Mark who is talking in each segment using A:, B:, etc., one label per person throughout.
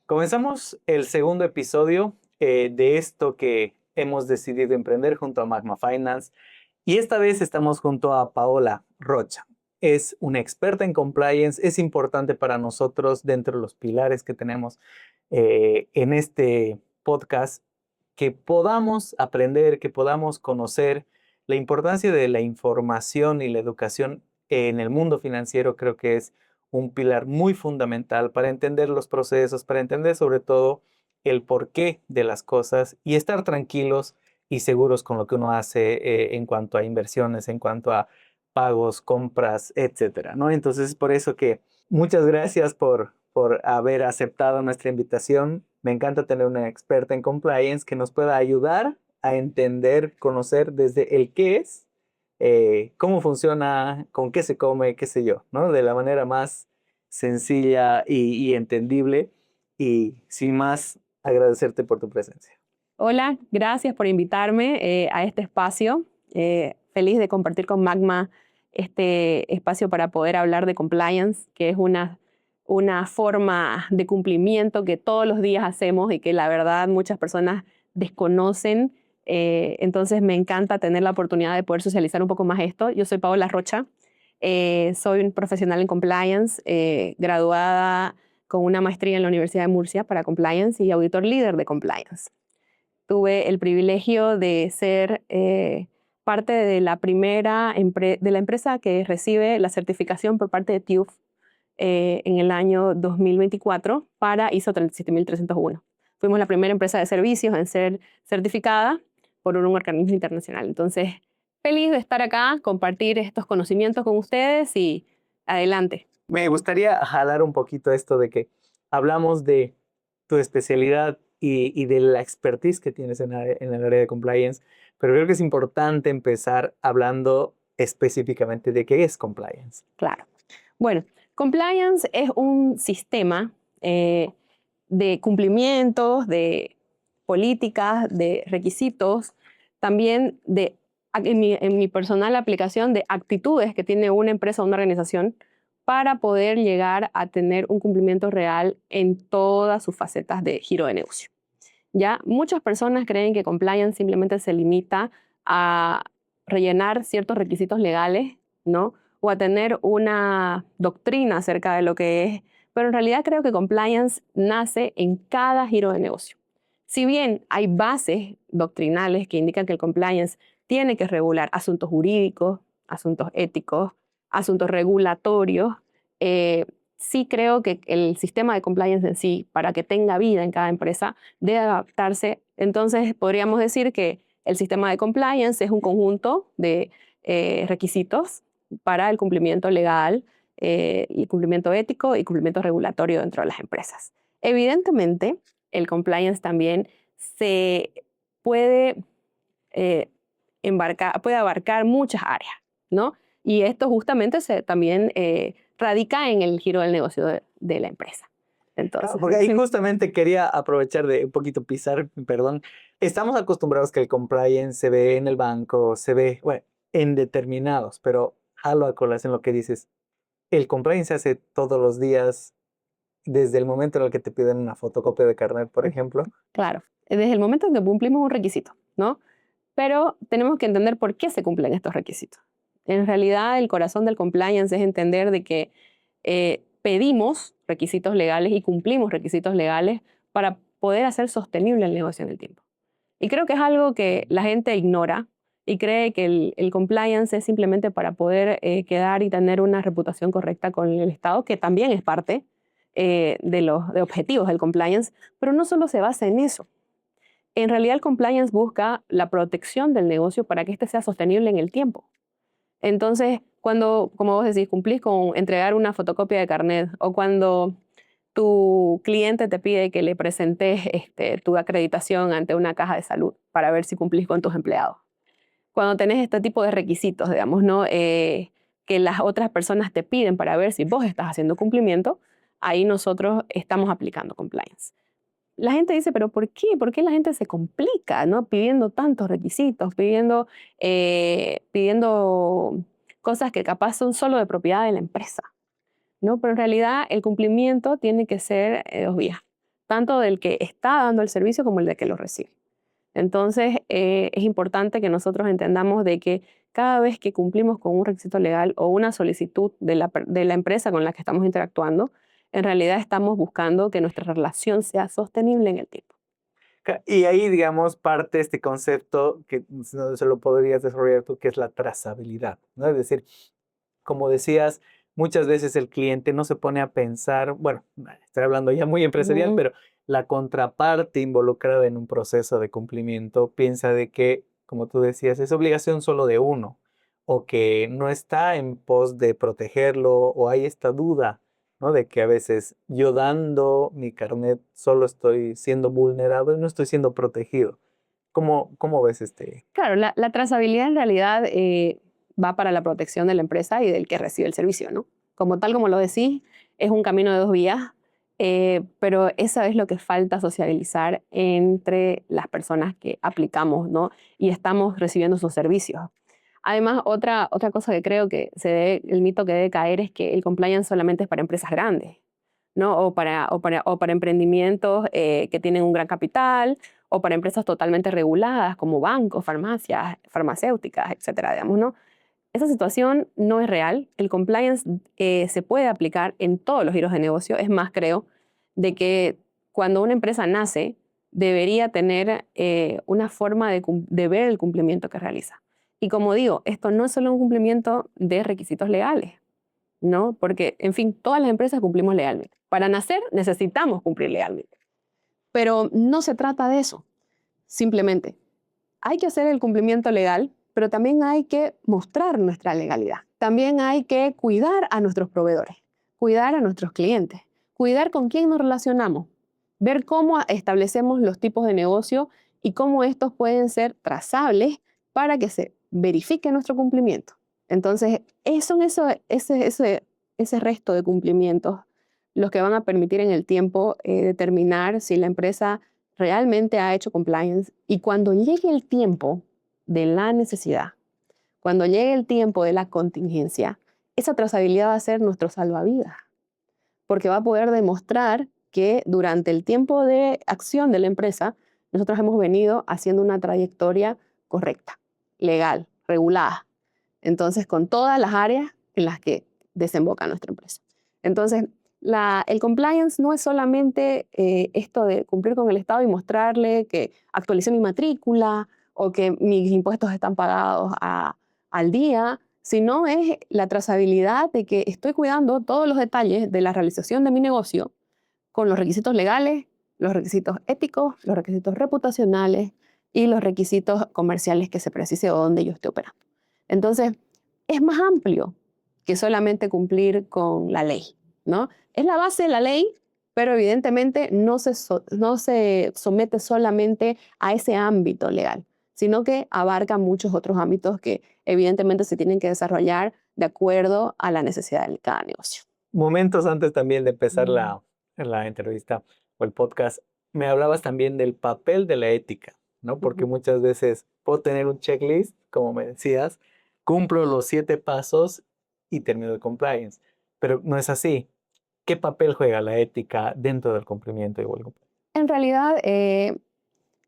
A: Comenzamos el segundo episodio de esto que hemos decidido emprender junto a Magma Finance y esta vez estamos junto a Paola Rocha. Es una experta en compliance, es importante para nosotros dentro de los pilares que tenemos en este podcast que podamos aprender, que podamos conocer la importancia de la información y la educación en el mundo financiero. Creo que es un pilar muy fundamental para entender los procesos, para entender sobre todo el porqué de las cosas y estar tranquilos y seguros con lo que uno hace en cuanto a inversiones, en cuanto a pagos, compras, etcétera, ¿no? Entonces, por eso que muchas gracias por haber aceptado nuestra invitación. Me encanta tener una experta en compliance que nos pueda ayudar a entender, conocer desde el qué es, cómo funciona, con qué se come, qué sé yo, ¿no? De la manera más sencilla y entendible. Y sin más, agradecerte por tu presencia.
B: Hola, gracias por invitarme a este espacio. Feliz de compartir con Magma este espacio para poder hablar de compliance, que es una forma de cumplimiento que todos los días hacemos y que la verdad muchas personas desconocen. Entonces me encanta tener la oportunidad de poder socializar un poco más esto. Yo soy Paola Rocha, soy un profesional en compliance, graduada con una maestría en la Universidad de Murcia para compliance y auditor líder de compliance. Tuve el privilegio de ser parte de la primera de la empresa que recibe la certificación por parte de TÜV en el año 2024 para ISO 27301. Fuimos la primera empresa de servicios en ser certificada por un organismo internacional. Entonces, feliz de estar acá, compartir estos conocimientos con ustedes y adelante.
A: Me gustaría jalar un poquito esto de que hablamos de tu especialidad y de la expertise que tienes en el área de compliance, pero creo que es importante empezar hablando específicamente de qué es compliance.
B: Claro. Bueno, compliance es un sistema de cumplimientos, de políticas, de requisitos, también en mi personal aplicación de actitudes que tiene una empresa o una organización para poder llegar a tener un cumplimiento real en todas sus facetas de giro de negocio. Ya muchas personas creen que compliance simplemente se limita a rellenar ciertos requisitos legales, ¿no? O a tener una doctrina acerca de lo que es, pero en realidad creo que compliance nace en cada giro de negocio. Si bien hay bases doctrinales que indican que el compliance tiene que regular asuntos jurídicos, asuntos éticos, asuntos regulatorios, eh, sí creo que el sistema de compliance en sí, para que tenga vida en cada empresa, debe adaptarse. Entonces, podríamos decir que el sistema de compliance es un conjunto de requisitos para el cumplimiento legal, y cumplimiento ético y cumplimiento regulatorio dentro de las empresas. Evidentemente, el compliance también se puede, eh, puede abarcar muchas áreas, ¿no? Y esto justamente también radica en el giro del negocio de la empresa. Entonces,
A: Porque ahí justamente quería aprovechar de un poquito pisar, perdón. Estamos acostumbrados que el compliance se ve en el banco, se ve, bueno, en determinados, pero jalo a colación lo que dices. El compliance se hace todos los días, desde el momento en el que te piden una fotocopia de carnet, por ejemplo.
B: claro, desde el momento en que cumplimos un requisito, ¿no? Pero tenemos que entender por qué se cumplen estos requisitos. En realidad, el corazón del compliance es entender de que pedimos requisitos legales y cumplimos requisitos legales para poder hacer sostenible el negocio en el tiempo. Y creo que es algo que la gente ignora y cree que el compliance es simplemente para poder quedar y tener una reputación correcta con el Estado, que también es parte de los objetivos del compliance, pero no solo se basa en eso. En realidad el compliance busca la protección del negocio para que éste sea sostenible en el tiempo. Entonces, cuando, como vos decís, cumplís con entregar una fotocopia de carnet o cuando tu cliente te pide que le presentes tu acreditación ante una caja de salud para ver si cumplís con tus empleados. Cuando tenés este tipo de requisitos, digamos, ¿no? Que las otras personas te piden para ver si vos estás haciendo cumplimiento, ahí nosotros estamos aplicando compliance. La gente dice, pero ¿por qué? ¿Por qué la gente se complica, ¿no? Pidiendo tantos requisitos, pidiendo cosas que capaz son solo de propiedad de la empresa, ¿no? Pero en realidad el cumplimiento tiene que ser dos vías. tanto del que está dando el servicio como el de que lo recibe. Entonces, es importante que nosotros entendamos de que cada vez que cumplimos con un requisito legal o una solicitud de la empresa con la que estamos interactuando, en realidad estamos buscando que nuestra relación sea sostenible en el tiempo.
A: Y ahí, digamos, parte este concepto que no se lo podrías desarrollar tú, que es la trazabilidad, ¿no? Es decir, como decías, muchas veces el cliente no se pone a pensar, bueno, estoy hablando ya muy empresarial,
B: Ujú.
A: pero la contraparte involucrada en un proceso de cumplimiento piensa de que, como tú decías, es obligación solo de uno, o que no está en pos de protegerlo, o hay esta duda, ¿no? De que a veces yo dando mi carnet solo estoy siendo vulnerado y no estoy siendo protegido. ¿Cómo ves este?
B: Claro, la trazabilidad en realidad va para la protección de la empresa y del que recibe el servicio, ¿no? Como tal como lo decís, es un camino de dos vías, pero eso es lo que falta sociabilizar entre las personas que aplicamos, ¿no? Y estamos recibiendo sus servicios. Además, otra cosa que creo que el mito que debe caer es que el compliance solamente es para empresas grandes, ¿no? O para emprendimientos que tienen un gran capital, o para empresas totalmente reguladas como bancos, farmacias, farmacéuticas, etcétera, digamos, ¿no? Esa situación no es real. El compliance se puede aplicar en todos los giros de negocio. Es más, creo, de que cuando una empresa nace, debería tener una forma de ver el cumplimiento que realiza. Y como digo, esto no es solo un cumplimiento de requisitos legales, ¿no? Porque, en fin, todas las empresas cumplimos legalmente. Para nacer necesitamos cumplir legalmente. Pero no se trata de eso. Simplemente hay que hacer el cumplimiento legal, pero también hay que mostrar nuestra legalidad. También hay que cuidar a nuestros proveedores, cuidar a nuestros clientes, cuidar con quién nos relacionamos, ver cómo establecemos los tipos de negocio y cómo estos pueden ser trazables para que se verifique nuestro cumplimiento. Entonces, son ese resto de cumplimientos los que van a permitir en el tiempo determinar si la empresa realmente ha hecho compliance, y cuando llegue el tiempo de la necesidad, cuando llegue el tiempo de la contingencia, esa trazabilidad va a ser nuestro salvavidas, porque va a poder demostrar que durante el tiempo de acción de la empresa, nosotros hemos venido haciendo una trayectoria correcta, legal, regulada. Entonces, con todas las áreas en las que desemboca nuestra empresa. Entonces, el compliance no es solamente esto de cumplir con el Estado y mostrarle que actualicé mi matrícula o que mis impuestos están pagados al día, sino es la trazabilidad de que estoy cuidando todos los detalles de la realización de mi negocio con los requisitos legales, los requisitos éticos, los requisitos reputacionales y los requisitos comerciales que se precise o donde yo esté operando. Entonces, es más amplio que solamente cumplir con la ley, ¿no? Es la base de la ley, pero evidentemente no se somete solamente a ese ámbito legal, sino que abarca muchos otros ámbitos que evidentemente se tienen que desarrollar de acuerdo a la necesidad de cada negocio.
A: Momentos antes también de empezar
B: Mm.
A: la entrevista o el podcast, me hablabas también del papel de la ética, ¿no? Porque
B: Ujú.
A: muchas veces puedo tener un checklist, como me decías, cumplo los 7 pasos y termino el compliance, pero no es así. ¿Qué papel juega la ética dentro del cumplimiento igual?
B: En realidad,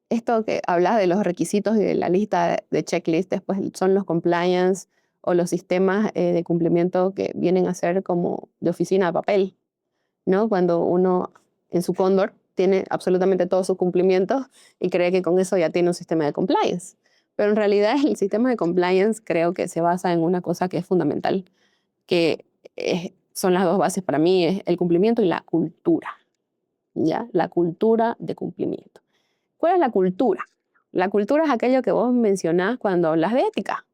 B: esto que hablas de los requisitos y de la lista de checklist, después son los compliance o los sistemas de cumplimiento que vienen a ser como de oficina de papel, ¿no? Cuando uno en su cóndor tiene absolutamente todos sus cumplimientos y cree que con eso ya tiene un sistema de compliance. Pero en realidad el sistema de compliance creo que se basa en una cosa que es fundamental, que son las dos bases para mí, es el cumplimiento y la cultura, ¿ya? La cultura de cumplimiento. ¿Cuál es la cultura? La cultura es aquello que vos mencionás cuando hablas de ética.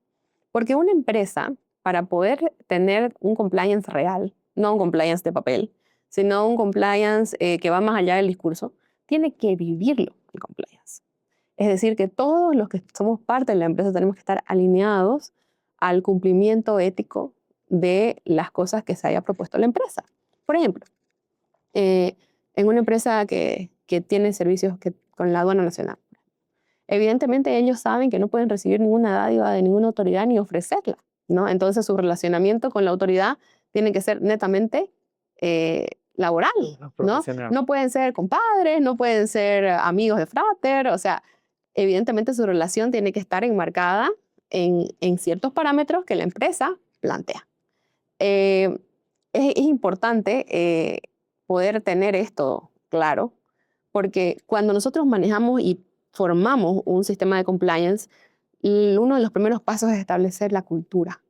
B: Porque una empresa, para poder tener un compliance real, no un compliance de papel, sino un compliance que va más allá del discurso, tiene que vivirlo, el compliance. Es decir, que todos los que somos parte de la empresa tenemos que estar alineados al cumplimiento ético de las cosas que se haya propuesto la empresa. Por ejemplo, eh, en una empresa que tiene servicios con la aduana nacional, evidentemente ellos saben que no pueden recibir ninguna dádiva de ninguna autoridad ni ofrecerla, ¿no? Entonces su relacionamiento con la autoridad tiene que ser netamente laboral, ¿no?
A: Profesional.
B: No pueden ser compadres, no pueden ser amigos de frater, o sea, evidentemente su relación tiene que estar enmarcada en ciertos parámetros que la empresa plantea. Eh, es importante poder tener esto claro, porque cuando nosotros manejamos y formamos un sistema de compliance, uno de los primeros pasos es establecer la cultura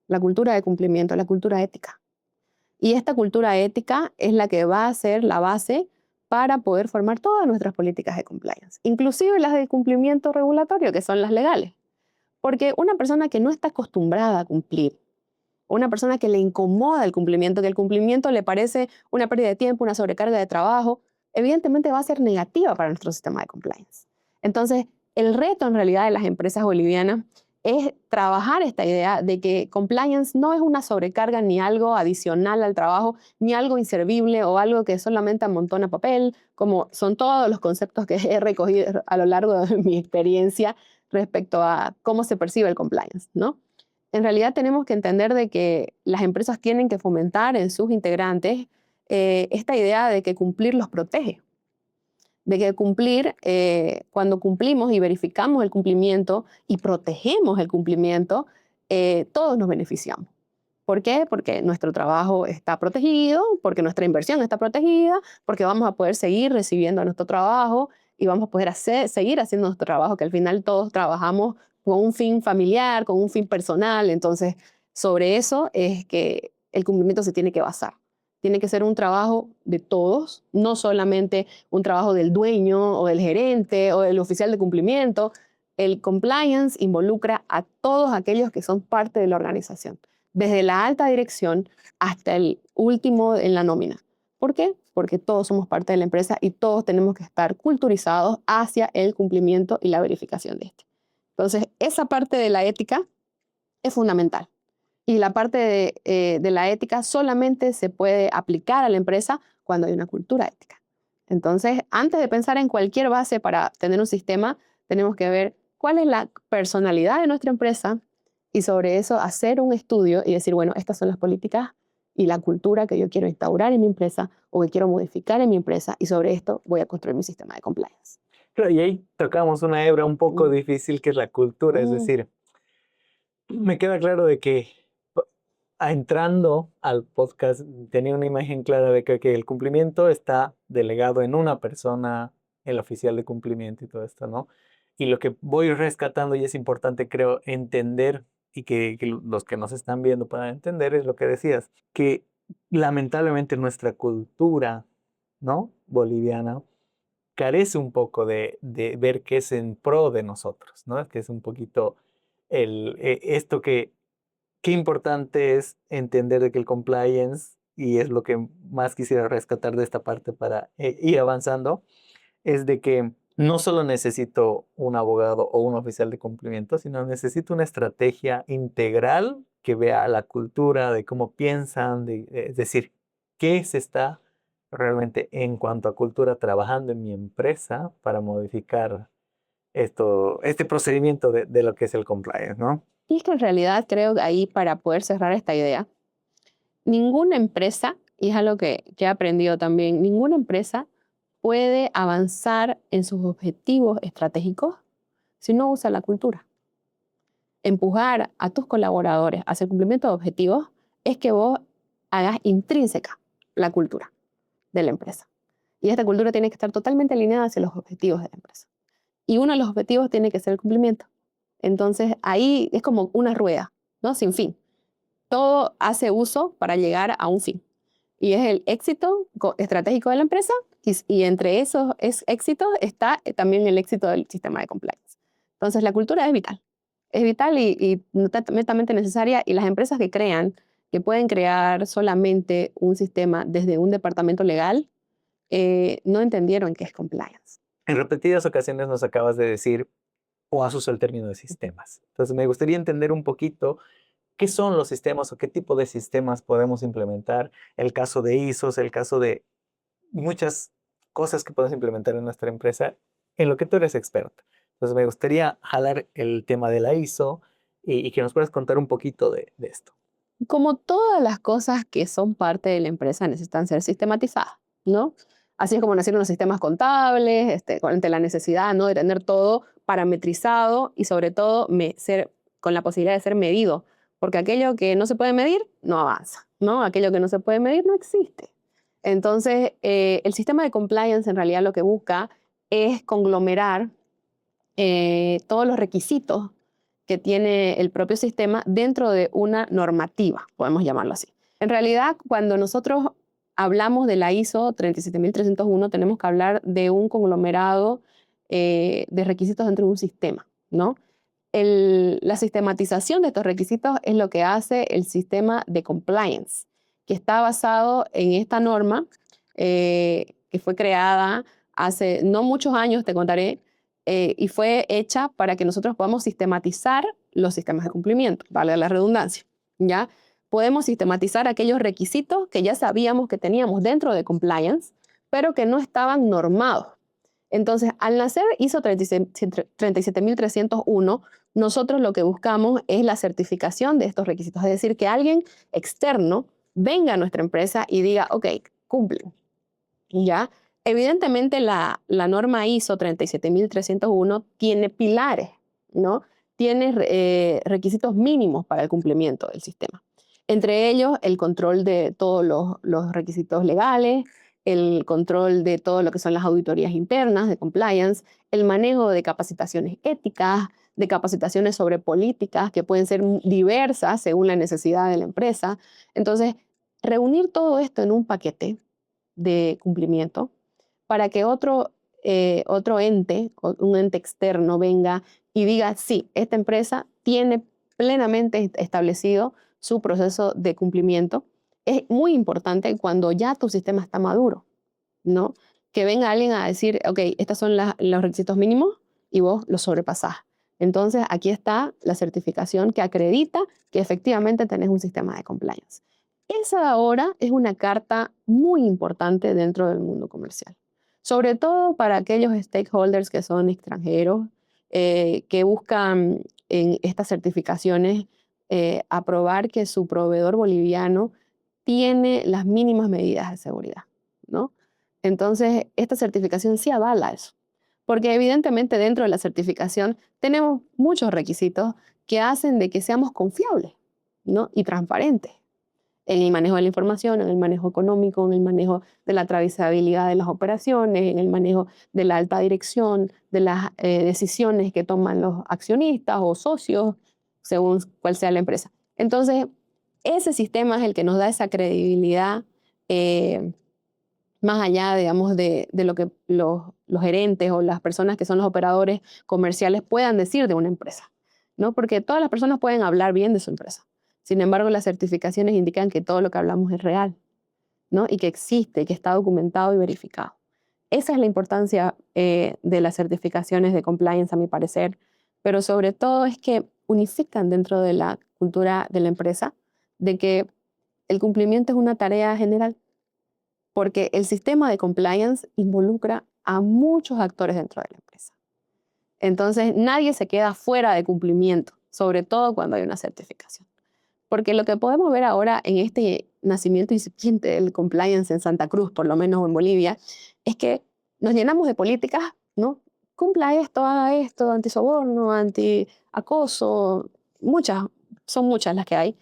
B: de cumplimiento, la cultura ética. Y esta cultura ética es la que va a ser la base para poder formar todas nuestras políticas de compliance, inclusive las de cumplimiento regulatorio, que son las legales. Porque una persona que no está acostumbrada a cumplir, o una persona que le incomoda el cumplimiento, que el cumplimiento le parece una pérdida de tiempo, una sobrecarga de trabajo, evidentemente va a ser negativa para nuestro sistema de compliance. Entonces, el reto en realidad de las empresas bolivianas es trabajar esta idea de que compliance no es una sobrecarga ni algo adicional al trabajo, ni algo inservible o algo que solamente amontona papel, como son todos los conceptos que he recogido a lo largo de mi experiencia respecto a cómo se percibe el compliance, ¿no? En realidad tenemos que entender de que las empresas tienen que fomentar en sus integrantes esta idea de que cumplir los protege, de que cumplir, cuando cumplimos y verificamos el cumplimiento y protegemos el cumplimiento, todos nos beneficiamos. ¿Por qué? Porque nuestro trabajo está protegido, porque nuestra inversión está protegida, porque vamos a poder seguir recibiendo nuestro trabajo y vamos a poder seguir haciendo nuestro trabajo, que al final todos trabajamos con un fin familiar, con un fin personal. Entonces, sobre eso es que el cumplimiento se tiene que basar. Tiene que ser un trabajo de todos, no solamente un trabajo del dueño o del gerente o del oficial de cumplimiento. El compliance involucra a todos aquellos que son parte de la organización, desde la alta dirección hasta el último en la nómina. ¿Por qué? Porque todos somos parte de la empresa y todos tenemos que estar culturizados hacia el cumplimiento y la verificación de este. Entonces, esa parte de la ética es fundamental. Y la parte de la ética solamente se puede aplicar a la empresa cuando hay una cultura ética. Entonces, antes de pensar en cualquier base para tener un sistema, tenemos que ver cuál es la personalidad de nuestra empresa y sobre eso hacer un estudio y decir, bueno, estas son las políticas y la cultura que yo quiero instaurar en mi empresa o que quiero modificar en mi empresa y sobre esto voy a construir mi sistema de compliance.
A: Claro, y ahí tocamos una hebra un poco
B: Mm,
A: difícil que es la cultura, es
B: mm,
A: decir, me queda claro de que entrando al podcast tenía una imagen clara de que el cumplimiento está delegado en una persona, el oficial de cumplimiento y todo esto, ¿no? Y lo que voy rescatando y es importante, creo, entender y que los que nos están viendo puedan entender es lo que decías, que lamentablemente nuestra cultura, ¿no? Boliviana carece un poco de ver qué es en pro de nosotros, ¿no? Que es un poquito esto que qué importante es entender de que el compliance, y es lo que más quisiera rescatar de esta parte para ir avanzando, es de que no solo necesito un abogado o un oficial de cumplimiento, sino necesito una estrategia integral que vea la cultura, de cómo piensan, es decir, qué se está realmente en cuanto a cultura trabajando en mi empresa para modificar este procedimiento de lo que es el compliance, ¿no?
B: Y es que en realidad creo que ahí para poder cerrar esta idea, ninguna empresa, y es algo que he aprendido también, ninguna empresa puede avanzar en sus objetivos estratégicos si no usa la cultura. Empujar a tus colaboradores hacia el cumplimiento de objetivos es que vos hagas intrínseca la cultura de la empresa. Y esta cultura tiene que estar totalmente alineada hacia los objetivos de la empresa. Y uno de los objetivos tiene que ser el cumplimiento. Entonces ahí es como una rueda, ¿no? Sin fin. Todo hace uso para llegar a un fin. Y es el éxito estratégico de la empresa y entre esos éxitos está también el éxito del sistema de compliance. Entonces la cultura es vital y netamente necesaria y las empresas que crean que pueden crear solamente un sistema desde un departamento legal no entendieron qué es compliance.
A: En repetidas ocasiones nos acabas de decir, o has usado el término de sistemas. Entonces, me gustaría entender un poquito qué son los sistemas o qué tipo de sistemas podemos implementar. El caso de ISOs, el caso de muchas cosas que podemos implementar en nuestra empresa en lo que tú eres experto. Entonces, me gustaría jalar el tema de la ISO y que nos puedas contar un poquito de esto.
B: Como todas las cosas que son parte de la empresa necesitan ser sistematizadas, ¿no? Así es como nacieron los sistemas contables, ante la necesidad, ¿no?, de tener todo parametrizado y sobre todo con la posibilidad de ser medido, porque aquello que no se puede medir no avanza, ¿no? Aquello que no se puede medir no existe. Entonces, el sistema de compliance en realidad lo que busca es conglomerar todos los requisitos que tiene el propio sistema dentro de una normativa, podemos llamarlo así. En realidad, cuando nosotros hablamos de la ISO 37301, tenemos que hablar de un conglomerado de requisitos dentro de un sistema, ¿no? La sistematización de estos requisitos es lo que hace el sistema de compliance, que está basado en esta norma que fue creada hace no muchos años, te contaré, y fue hecha para que nosotros podamos sistematizar los sistemas de cumplimiento, vale la redundancia, ¿ya? Podemos sistematizar aquellos requisitos que ya sabíamos que teníamos dentro de compliance, pero que no estaban normados. Entonces, al nacer ISO 37301, nosotros lo que buscamos es la certificación de estos requisitos, es decir, que alguien externo venga a nuestra empresa y diga, ok, cumplen, ¿ya? Evidentemente, la norma ISO 37301 tiene pilares, ¿no? Tiene requisitos mínimos para el cumplimiento del sistema. Entre ellos, el control de todos los requisitos legales, el control de todo lo que son las auditorías internas de compliance, el manejo de capacitaciones éticas, de capacitaciones sobre políticas que pueden ser diversas según la necesidad de la empresa. Entonces, reunir todo esto en un paquete de cumplimiento para que otro ente, un ente externo venga y diga, sí, esta empresa tiene plenamente establecido su proceso de cumplimiento. Es muy importante cuando ya tu sistema está maduro, ¿no? Que venga alguien a decir, ok, estos son los requisitos mínimos y vos los sobrepasás. Entonces, aquí está la certificación que acredita que efectivamente tenés un sistema de compliance. Esa ahora es una carta muy importante dentro del mundo comercial, sobre todo para aquellos stakeholders que son extranjeros, que buscan en estas certificaciones aprobar que su proveedor boliviano tiene las mínimas medidas de seguridad, ¿no? Entonces, esta certificación sí avala eso, porque evidentemente dentro de la certificación tenemos muchos requisitos que hacen de que seamos confiables, ¿no?, y transparentes en el manejo de la información, en el manejo económico, en el manejo de la trazabilidad de las operaciones, en el manejo de la alta dirección, de las decisiones que toman los accionistas o socios, según cuál sea la empresa. Entonces, ese sistema es el que nos da esa credibilidad eh, más allá, digamos, de lo que los gerentes o las personas que son los operadores comerciales puedan decir de una empresa, ¿no? Porque todas las personas pueden hablar bien de su empresa. Sin embargo, las certificaciones indican que todo lo que hablamos es real, ¿no? Y que existe, que está documentado y verificado. Esa es la importancia de las certificaciones de compliance, a mi parecer, pero sobre todo es que unifican dentro de la cultura de la empresa de que el cumplimiento es una tarea general, porque el sistema de compliance involucra a muchos actores dentro de la empresa. Entonces, nadie se queda fuera de cumplimiento, sobre todo cuando hay una certificación. Porque lo que podemos ver ahora en este nacimiento incipiente del compliance en Santa Cruz, por lo menos en Bolivia, es que nos llenamos de políticas, ¿no? Cumpla esto, haga esto, antisoborno, antiacoso, muchas, son muchas las que hay,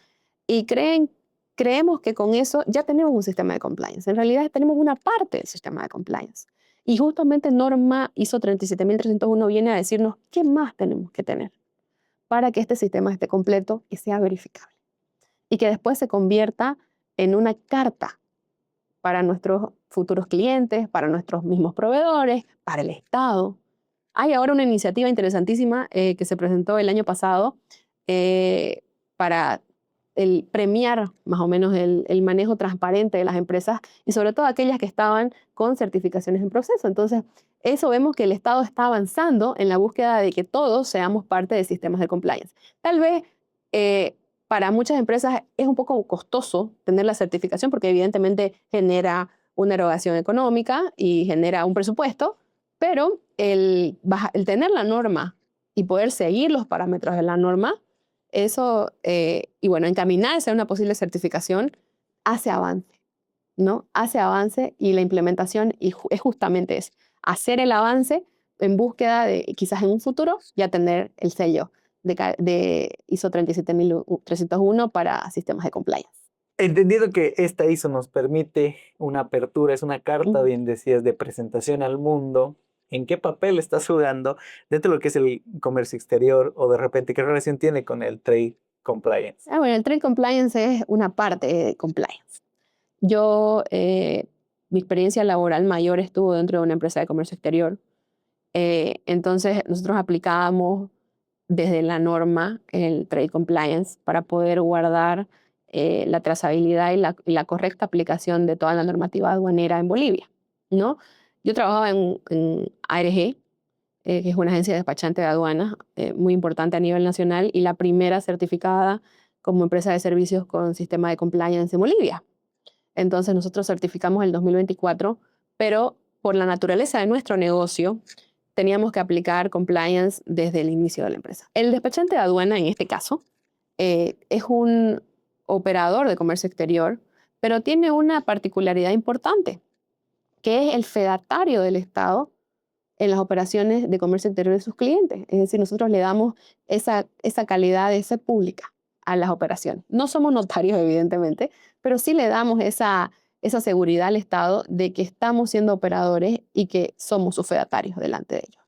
B: y creemos que con eso ya tenemos un sistema de compliance. En realidad tenemos una parte del sistema de compliance. Y justamente norma ISO 37301 viene a decirnos qué más tenemos que tener para que este sistema esté completo y sea verificable. Y que después se convierta en una carta para nuestros futuros clientes, para nuestros mismos proveedores, para el Estado. Hay ahora una iniciativa interesantísima que se presentó el año pasado para premiar más o menos el manejo transparente de las empresas y sobre todo aquellas que estaban con certificaciones en proceso. Entonces, eso vemos que el Estado está avanzando en la búsqueda de que todos seamos parte de sistemas de compliance. Tal vez para muchas empresas es un poco costoso tener la certificación porque evidentemente genera una erogación económica y genera un presupuesto, pero el tener la norma y poder seguir los parámetros de la norma Eso, y bueno, encaminarse a una posible certificación hace avance, ¿no? Hace avance y la implementación es justamente eso, hacer el avance en búsqueda de quizás en un futuro ya tener el sello de ISO 37301 para sistemas de compliance.
A: Entendido que esta ISO nos permite una apertura, es una carta,
B: Mm.
A: bien decías, de presentación al mundo. ¿En qué papel estás jugando dentro de lo que es el comercio exterior o de repente qué relación tiene con el trade compliance?
B: Bueno, el trade compliance es una parte de compliance. Yo, mi experiencia laboral mayor estuvo dentro de una empresa de comercio exterior. Entonces, nosotros aplicábamos desde la norma el trade compliance para poder guardar la trazabilidad y la correcta aplicación de toda la normativa aduanera en Bolivia, ¿no? Yo trabajaba en ARG, que es una agencia despachante de aduanas muy importante a nivel nacional y la primera certificada como empresa de servicios con sistema de compliance en Bolivia. Entonces nosotros certificamos el 2024, pero por la naturaleza de nuestro negocio teníamos que aplicar compliance desde el inicio de la empresa. El despachante de aduana, en este caso, es un operador de comercio exterior, pero tiene una particularidad importante, que es el fedatario del Estado en las operaciones de comercio exterior de sus clientes. Es decir, nosotros le damos esa calidad de ser pública a las operaciones. No somos notarios, evidentemente, pero sí le damos esa seguridad al Estado de que estamos siendo operadores y que somos sus fedatarios delante de ellos.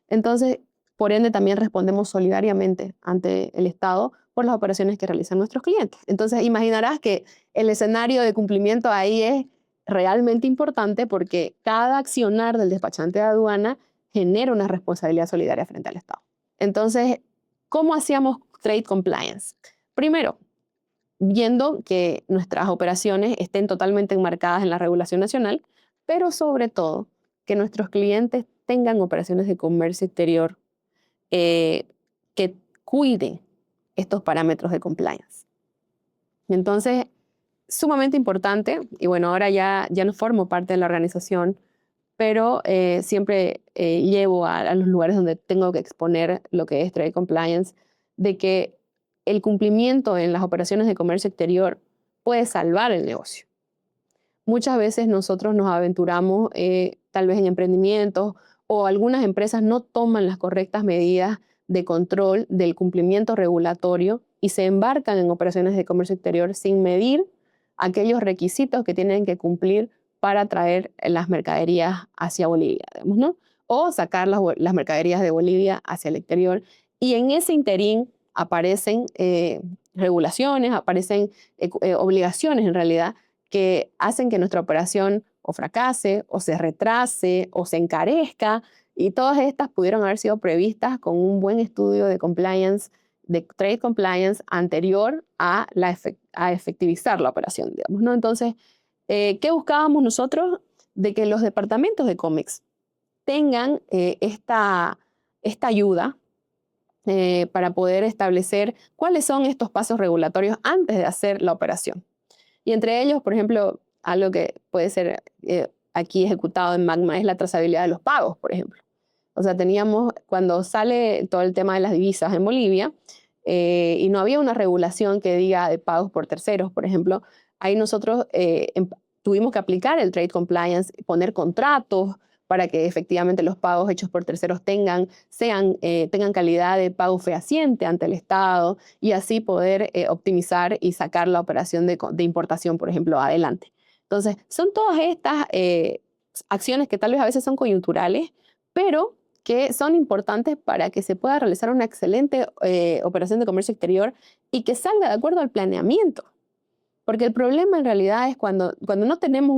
B: Entonces, por ende, también respondemos solidariamente ante el Estado por las operaciones que realizan nuestros clientes. Entonces, imaginarás que el escenario de cumplimiento ahí es realmente importante porque cada accionar del despachante de aduana genera una responsabilidad solidaria frente al Estado. Entonces, ¿cómo hacíamos trade compliance? Primero, viendo que nuestras operaciones estén totalmente enmarcadas en la regulación nacional, pero sobre todo que nuestros clientes tengan operaciones de comercio exterior eh, que cuiden estos parámetros de compliance. Entonces, sumamente importante, y bueno, ahora ya no formo parte de la organización, pero siempre llevo a los lugares donde tengo que exponer lo que es trade compliance, de que el cumplimiento en las operaciones de comercio exterior puede salvar el negocio. Muchas veces nosotros nos aventuramos tal vez en emprendimientos o algunas empresas no toman las correctas medidas de control del cumplimiento regulatorio y se embarcan en operaciones de comercio exterior sin medir aquellos requisitos que tienen que cumplir para traer las mercaderías hacia Bolivia, digamos, ¿no? O sacar las mercaderías de Bolivia hacia el exterior. Y en ese interín aparecen regulaciones, aparecen obligaciones en realidad que hacen que nuestra operación o fracase, o se retrase, o se encarezca, y todas estas pudieron haber sido previstas con un buen estudio de compliance, de trade compliance anterior a efectivizar la operación, digamos, ¿no? Entonces, ¿qué buscábamos nosotros? De que los departamentos de cómics tengan esta ayuda para poder establecer cuáles son estos pasos regulatorios antes de hacer la operación. Y entre ellos, por ejemplo, algo que puede ser aquí ejecutado en Magma es la trazabilidad de los pagos, por ejemplo. O sea, teníamos, cuando sale todo el tema de las divisas en Bolivia, y no había una regulación que diga de pagos por terceros, por ejemplo, ahí nosotros tuvimos que aplicar el trade compliance, poner contratos para que efectivamente los pagos hechos por terceros tengan calidad de pago fehaciente ante el Estado y así poder optimizar y sacar la operación de importación, por ejemplo, adelante. Entonces, son todas estas acciones que tal vez a veces son coyunturales, pero que son importantes para que se pueda realizar una excelente operación de comercio exterior y que salga de acuerdo al planeamiento. Porque el problema en realidad es cuando no tenemos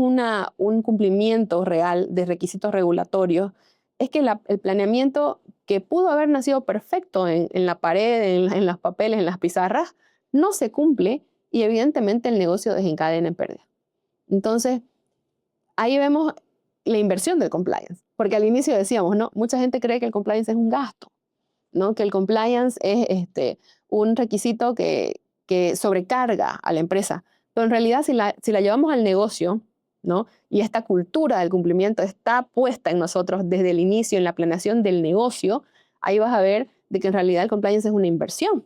B: un cumplimiento real de requisitos regulatorios, es que el planeamiento que pudo haber nacido perfecto en la pared, en los papeles, en las pizarras, no se cumple y evidentemente el negocio desencadena en pérdida. Entonces, ahí vemos la inversión del compliance, porque al inicio decíamos, ¿no? Mucha gente cree que el compliance es un gasto, ¿no? Que el compliance es un requisito que sobrecarga a la empresa. Pero en realidad, si la llevamos al negocio, ¿no? Y esta cultura del cumplimiento está puesta en nosotros desde el inicio, en la planeación del negocio, ahí vas a ver de que en realidad el compliance es una inversión.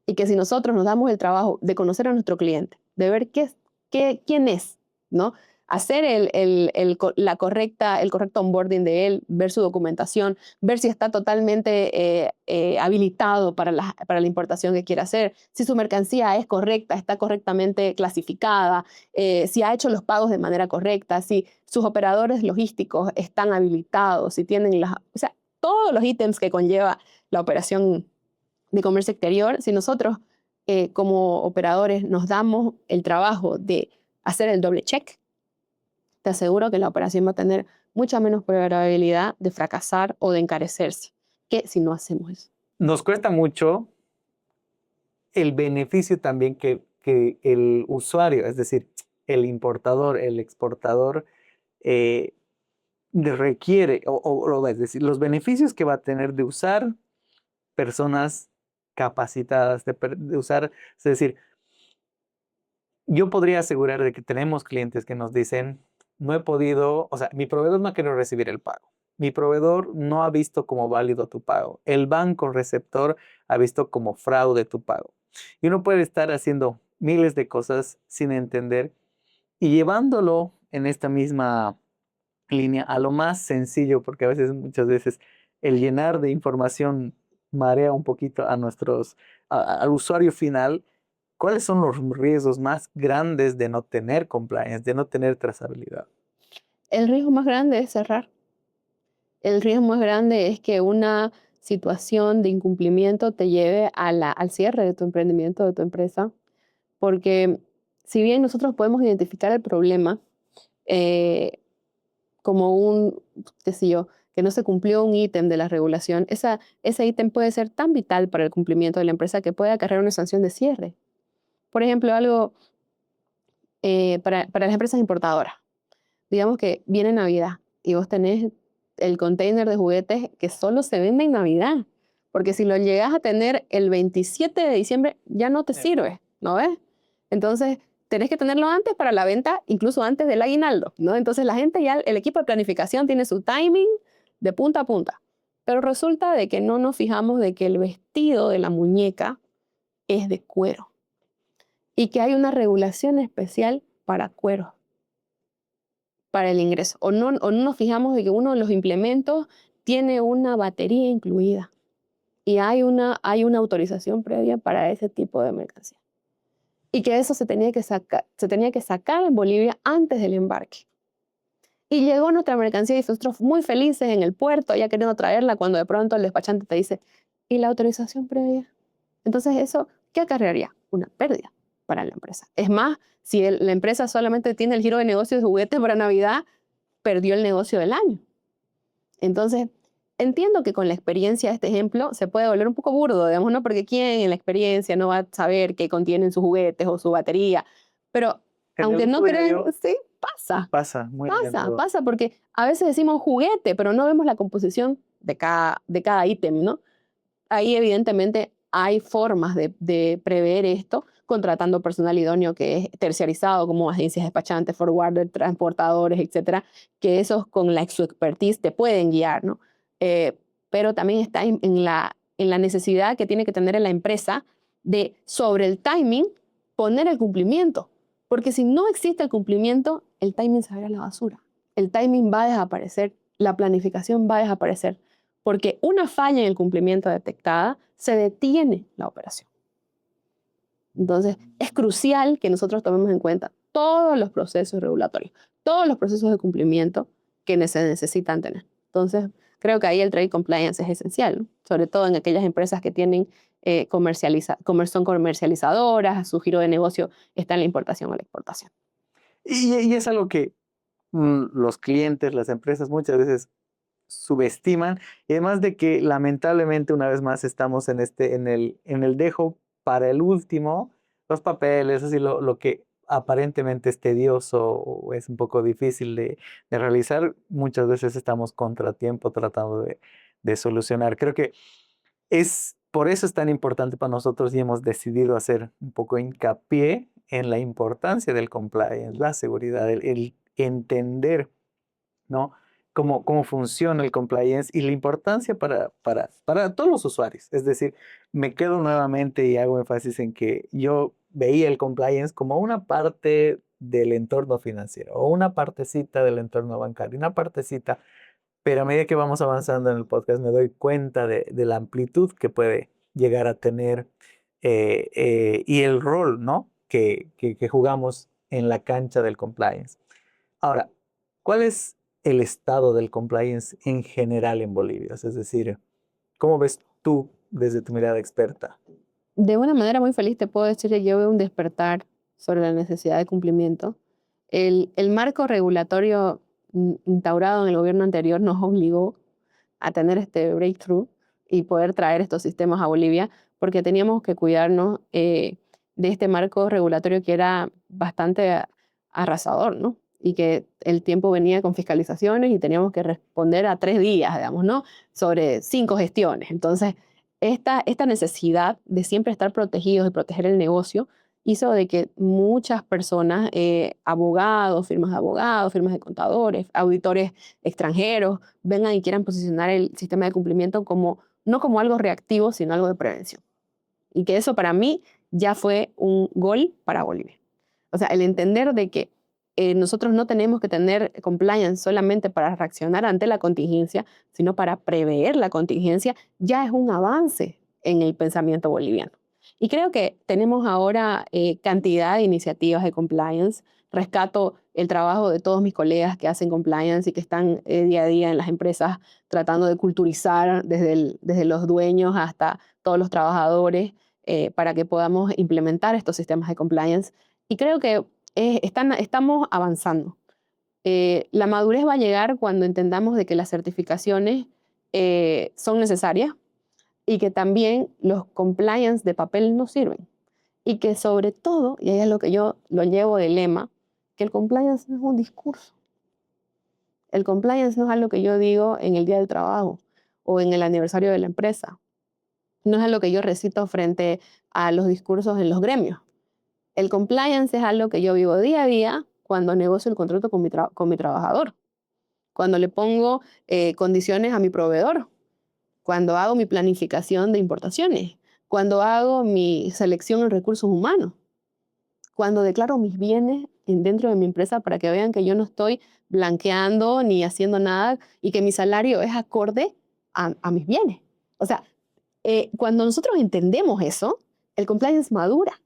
B: Y que si nosotros nos damos el trabajo de conocer a nuestro cliente, de ver quién es, ¿no? Hacer el correcto onboarding de él, ver su documentación, ver si está totalmente habilitado para la importación que quiere hacer, si su mercancía es correcta, está correctamente clasificada, si ha hecho los pagos de manera correcta, si sus operadores logísticos están habilitados, si tienen o sea, todos los ítems que conlleva la operación de comercio exterior, si nosotros como operadores nos damos el trabajo de hacer el doble check, te aseguro que la operación va a tener mucha menos probabilidad de fracasar o de encarecerse que si no hacemos eso.
A: Nos cuesta mucho el beneficio también que el usuario, es decir, el importador, el exportador, eh, requiere, es decir, los beneficios que va a tener de usar personas capacitadas, de usar, es decir, yo podría asegurar de que tenemos clientes que nos dicen, no he podido, o sea, mi proveedor no ha querido recibir el pago. Mi proveedor no ha visto como válido tu pago. El banco receptor ha visto como fraude tu pago. Y uno puede estar haciendo miles de cosas sin entender y llevándolo en esta misma línea a lo más sencillo, porque a veces, muchas veces, el llenar de información marea un poquito a al usuario final. ¿Cuáles son los riesgos más grandes de no tener compliance, de no tener trazabilidad?
B: El riesgo más grande es cerrar. El riesgo más grande es que una situación de incumplimiento te lleve al cierre de tu emprendimiento, de tu empresa, porque si bien nosotros podemos identificar el problema, eh, como qué sé yo, que no se cumplió un ítem de la regulación, ese ítem puede ser tan vital para el cumplimiento de la empresa que puede acarrear una sanción de cierre. Por ejemplo, algo para las empresas importadoras. Digamos que viene Navidad y vos tenés el container de juguetes que solo se vende en Navidad. Porque si lo llegas a tener el 27 de diciembre, ya no te sirve, ¿no ves? Entonces, tenés que tenerlo antes para la venta, incluso antes del aguinaldo, ¿no? Entonces, la gente ya, el equipo de planificación tiene su timing de punta a punta. Pero resulta de que no nos fijamos de que el vestido de la muñeca es de cuero y que hay una regulación especial para cuero, para el ingreso. O no nos fijamos de que uno de los implementos tiene una batería incluida y hay una autorización previa para ese tipo de mercancía. Y que eso se tenía que sacar en Bolivia antes del embarque. Y llegó nuestra mercancía y nosotros muy felices en el puerto, ya queriendo traerla, cuando de pronto el despachante te dice, ¿y la autorización previa? Entonces eso, ¿qué acarrearía? Una pérdida para la empresa. Es más, si la empresa solamente tiene el giro de negocios de juguetes para Navidad, perdió el negocio del año. Entonces, entiendo que con la experiencia de este ejemplo se puede volver un poco burdo, digamos, ¿no? Porque ¿quién en la experiencia no va a saber qué contienen sus juguetes o su batería? Pero
A: En el
B: aunque no
A: uso
B: crean,
A: diario
B: sí, pasa,
A: pasa muy a
B: pasa,
A: menudo.
B: pasa, porque a veces decimos juguete, pero no vemos la composición de cada ítem, ¿no? Ahí evidentemente hay formas de prever esto, contratando personal idóneo que es terciarizado, como agencias despachantes, forwarder, transportadores, etcétera, que esos con su expertise te pueden guiar, ¿no? Pero también está en la necesidad que tiene que tener la empresa de, sobre el timing, poner el cumplimiento. Porque si no existe el cumplimiento, el timing se va a ir a la basura. El timing va a desaparecer, la planificación va a desaparecer, porque una falla en el cumplimiento detectada se detiene la operación. Entonces, es crucial que nosotros tomemos en cuenta todos los procesos regulatorios, todos los procesos de cumplimiento que se necesitan tener. Entonces, creo que ahí el trade compliance es esencial, ¿no? Sobre todo en aquellas empresas que tienen son comercializadoras, su giro de negocio está en la importación o la exportación.
A: Y es algo que los clientes, las empresas muchas veces subestiman, y además de que lamentablemente una vez más estamos en el dejo para el último, los papeles, así lo que aparentemente es tedioso o es un poco difícil de realizar, muchas veces estamos contratiempo tratando de solucionar. Creo que por eso es tan importante para nosotros y hemos decidido hacer un poco hincapié en la importancia del compliance, la seguridad, el entender, ¿no? cómo funciona el compliance y la importancia para todos los usuarios. Es decir, me quedo nuevamente y hago énfasis en que yo veía el compliance como una parte del entorno financiero o una partecita del entorno bancario, una partecita, pero a medida que vamos avanzando en el podcast me doy cuenta de la amplitud que puede llegar a tener y el rol, ¿no? que jugamos en la cancha del compliance. Ahora, ¿cuál es el estado del compliance en general en Bolivia? Es decir, ¿cómo ves tú desde tu mirada experta?
B: De una manera muy feliz te puedo decir que yo veo un despertar sobre la necesidad de cumplimiento. El marco regulatorio instaurado en el gobierno anterior nos obligó a tener este breakthrough y poder traer estos sistemas a Bolivia, porque teníamos que cuidarnos de este marco regulatorio que era bastante arrasador, ¿no? Y que el tiempo venía con fiscalizaciones y teníamos que responder a 3 días, digamos, ¿no? Sobre 5 gestiones. Entonces, esta necesidad de siempre estar protegidos, de proteger el negocio, hizo de que muchas personas, abogados, firmas de contadores, auditores extranjeros, vengan y quieran posicionar el sistema de cumplimiento como, no como algo reactivo, sino algo de prevención. Y que eso para mí ya fue un gol para Bolivia. O sea, el entender de que nosotros no tenemos que tener compliance solamente para reaccionar ante la contingencia, sino para prever la contingencia, ya es un avance en el pensamiento boliviano. Y creo que tenemos ahora cantidad de iniciativas de compliance. Rescato el trabajo de todos mis colegas que hacen compliance y que están día a día en las empresas tratando de culturizar desde los dueños hasta todos los trabajadores para que podamos implementar estos sistemas de compliance. Y creo que estamos avanzando. La madurez va a llegar cuando entendamos de que las certificaciones son necesarias y que también los compliance de papel no sirven. Y que sobre todo, y ahí es lo que yo lo llevo de lema, que el compliance no es un discurso. El compliance no es algo que yo digo en el día del trabajo o en el aniversario de la empresa. No es algo que yo recito frente a los discursos en los gremios. El compliance es algo que yo vivo día a día cuando negocio el contrato con mi trabajador, cuando le pongo condiciones a mi proveedor, cuando hago mi planificación de importaciones, cuando hago mi selección en recursos humanos, cuando declaro mis bienes dentro de mi empresa para que vean que yo no estoy blanqueando ni haciendo nada y que mi salario es acorde a mis bienes. O sea, cuando nosotros entendemos eso, el compliance madura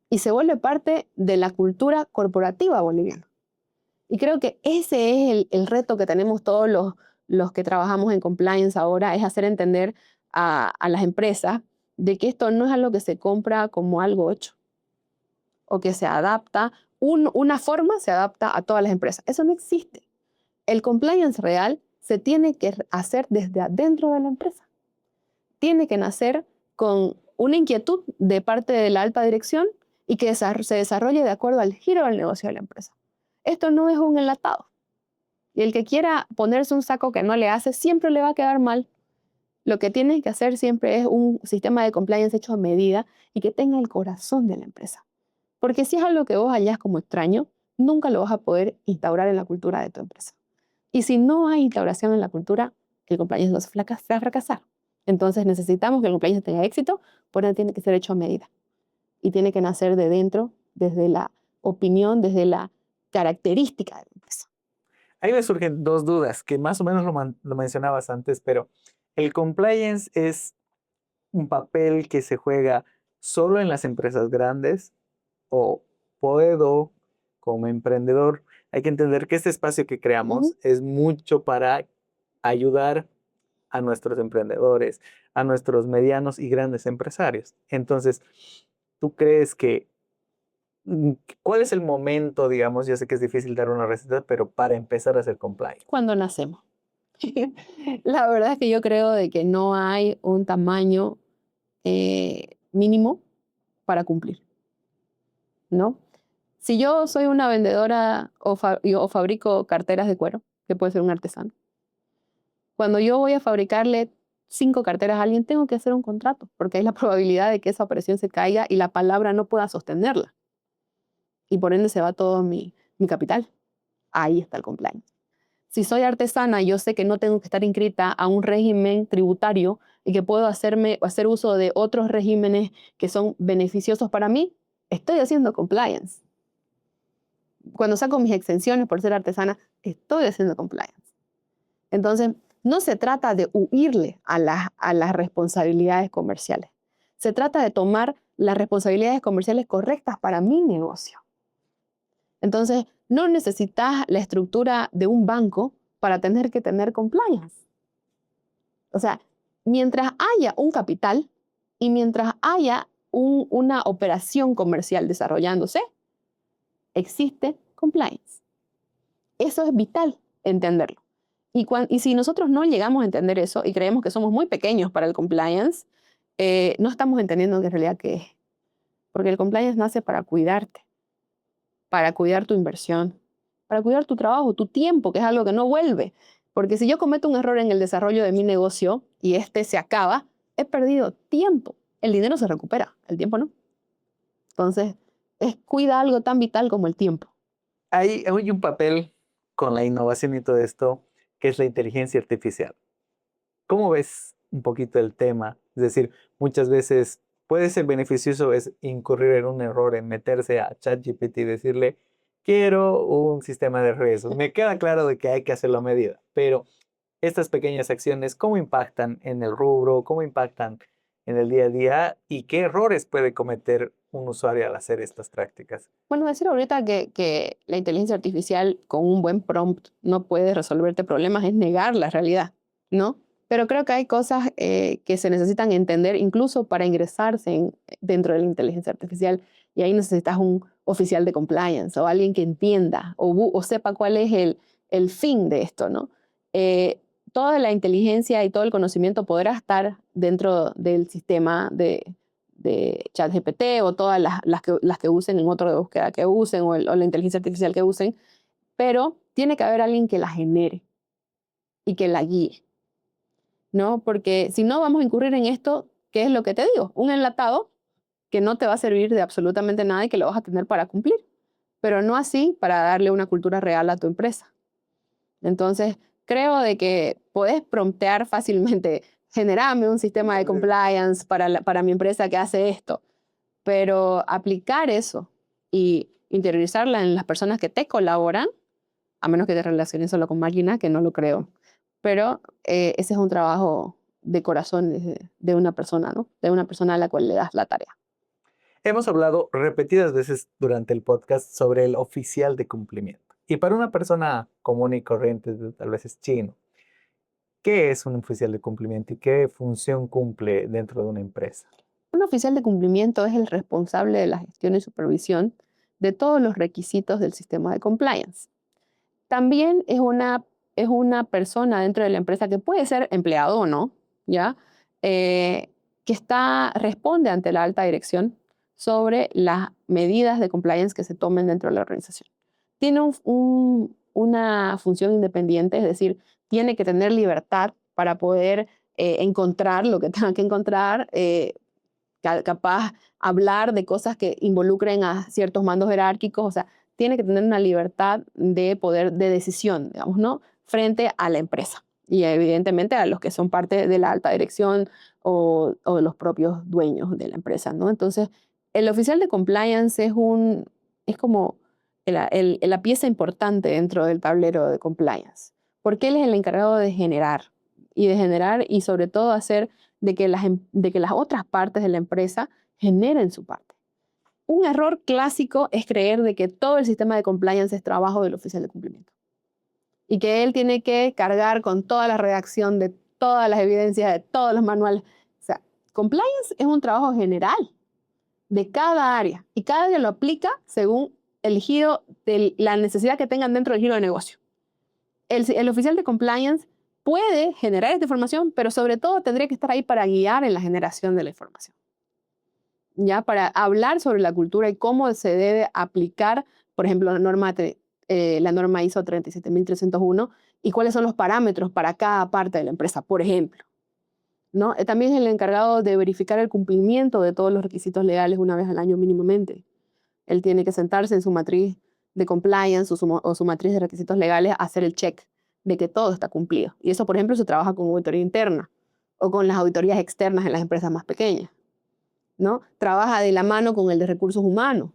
B: y se vuelve parte de la cultura corporativa boliviana. Y creo que ese es el reto que tenemos todos los que trabajamos en compliance ahora, es hacer entender a las empresas de que esto no es algo que se compra como algo hecho o que se adapta, una forma se adapta a todas las empresas. Eso no existe. El compliance real se tiene que hacer desde adentro de la empresa. Tiene que nacer con una inquietud de parte de la alta dirección y que se desarrolle de acuerdo al giro del negocio de la empresa. Esto no es un enlatado. Y el que quiera ponerse un saco que no le hace, siempre le va a quedar mal. Lo que tiene que hacer siempre es un sistema de compliance hecho a medida y que tenga el corazón de la empresa. Porque si es algo que vos hallás como extraño, nunca lo vas a poder instaurar en la cultura de tu empresa. Y si no hay instauración en la cultura, el compliance no se va a fracasar. Entonces necesitamos que el compliance tenga éxito, por eso tiene que ser hecho a medida. Y tiene que nacer de dentro, desde la opinión, desde la característica de la empresa.
A: Ahí me surgen dos dudas, que más o menos lo mencionabas antes, pero ¿el compliance es un papel que se juega solo en las empresas grandes o puedo, como emprendedor, hay que entender que este espacio que
B: Ujú.
A: creamos es mucho para ayudar a nuestros emprendedores, a nuestros medianos y grandes empresarios? Entonces, ¿tú crees que cuál es el momento, digamos, ya sé que es difícil dar una receta, pero para empezar a hacer compliance?
B: Cuando nacemos. La verdad es que yo creo de que no hay un tamaño mínimo para cumplir, ¿no? Si yo soy una vendedora o fabrico carteras de cuero, que puede ser un artesano, cuando yo voy a fabricarle 5 carteras a alguien, tengo que hacer un contrato, porque hay la probabilidad de que esa operación se caiga y la palabra no pueda sostenerla. Y por ende se va todo mi capital. Ahí está el compliance. Si soy artesana, yo sé que no tengo que estar inscrita a un régimen tributario y que puedo hacer uso de otros regímenes que son beneficiosos para mí, estoy haciendo compliance. Cuando saco mis exenciones por ser artesana, estoy haciendo compliance. Entonces, no se trata de huirle a las responsabilidades comerciales. Se trata de tomar las responsabilidades comerciales correctas para mi negocio. Entonces, no necesitas la estructura de un banco para tener que tener compliance. O sea, mientras haya un capital y mientras haya una operación comercial desarrollándose, existe compliance. Eso es vital entenderlo. Y si nosotros no llegamos a entender eso y creemos que somos muy pequeños para el compliance, no estamos entendiendo en realidad qué es. Porque el compliance nace para cuidarte, para cuidar tu inversión, para cuidar tu trabajo, tu tiempo, que es algo que no vuelve. Porque si yo cometo un error en el desarrollo de mi negocio y este se acaba, he perdido tiempo. El dinero se recupera, el tiempo no. Entonces, cuida algo tan vital como el tiempo.
A: Hay un papel con la innovación y todo esto, que es la inteligencia artificial. ¿Cómo ves un poquito el tema? Es decir, muchas veces puede ser beneficioso es incurrir en un error, en meterse a ChatGPT y decirle, quiero un sistema de riesgos. Me queda claro de que hay que hacerlo a medida, pero estas pequeñas acciones, ¿cómo impactan en el rubro? ¿Cómo impactan en el día a día? ¿Y qué errores puede cometer un usuario al hacer estas prácticas?
B: Bueno, decir ahorita que la inteligencia artificial con un buen prompt no puede resolverte problemas es negar la realidad, ¿no? Pero creo que hay cosas que se necesitan entender incluso para ingresarse dentro de la inteligencia artificial y ahí necesitas un oficial de compliance o alguien que entienda o sepa cuál es el fin de esto, ¿no? Toda la inteligencia y todo el conocimiento podrá estar dentro del sistema de ChatGPT o todas las que usen, el motor de búsqueda que usen o la inteligencia artificial que usen, pero tiene que haber alguien que la genere y que la guíe, ¿no? Porque si no vamos a incurrir en esto, ¿qué es lo que te digo? Un enlatado que no te va a servir de absolutamente nada y que lo vas a tener para cumplir, pero no así para darle una cultura real a tu empresa. Entonces, creo de que podés promptear fácilmente, generame un sistema de compliance para mi empresa que hace esto, pero aplicar eso y interiorizarla en las personas que te colaboran, a menos que te relaciones solo con máquina, que no lo creo, pero ese es un trabajo de corazón de una persona, ¿no? De una persona a la cual le das la tarea.
A: Hemos hablado repetidas veces durante el podcast sobre el oficial de cumplimiento. Y para una persona común y corriente, tal vez es chino, ¿qué es un oficial de cumplimiento y qué función cumple dentro de una empresa?
B: Un oficial de cumplimiento es el responsable de la gestión y supervisión de todos los requisitos del sistema de compliance. También es una persona dentro de la empresa que puede ser empleado o no, ¿ya? Que responde ante la alta dirección sobre las medidas de compliance que se tomen dentro de la organización. Tiene una función independiente, es decir, tiene que tener libertad para poder encontrar lo que tenga que encontrar, capaz hablar de cosas que involucren a ciertos mandos jerárquicos, o sea, tiene que tener una libertad de poder de decisión, digamos, ¿no? Frente a la empresa y evidentemente a los que son parte de la alta dirección o los propios dueños de la empresa, ¿no? Entonces, el oficial de compliance es como la pieza importante dentro del tablero de compliance, porque él es el encargado de generar y sobre todo hacer de que las otras partes de la empresa generen su parte. Un error clásico es creer de que todo el sistema de compliance es trabajo del oficial de cumplimiento y que él tiene que cargar con toda la redacción de todas las evidencias, de todos los manuales. O sea, compliance es un trabajo general de cada área y cada área lo aplica según el giro de la necesidad que tengan dentro del giro de negocio. El oficial de compliance puede generar esta información, pero sobre todo tendría que estar ahí para guiar en la generación de la información. Ya para hablar sobre la cultura y cómo se debe aplicar, por ejemplo, la norma ISO 37301 y cuáles son los parámetros para cada parte de la empresa, por ejemplo, ¿no? También es el encargado de verificar el cumplimiento de todos los requisitos legales una vez al año mínimamente. Él tiene que sentarse en su matriz de compliance o su matriz de requisitos legales a hacer el check de que todo está cumplido. Y eso, por ejemplo, se trabaja con auditoría interna o con las auditorías externas en las empresas más pequeñas, ¿no? Trabaja de la mano con el de recursos humanos,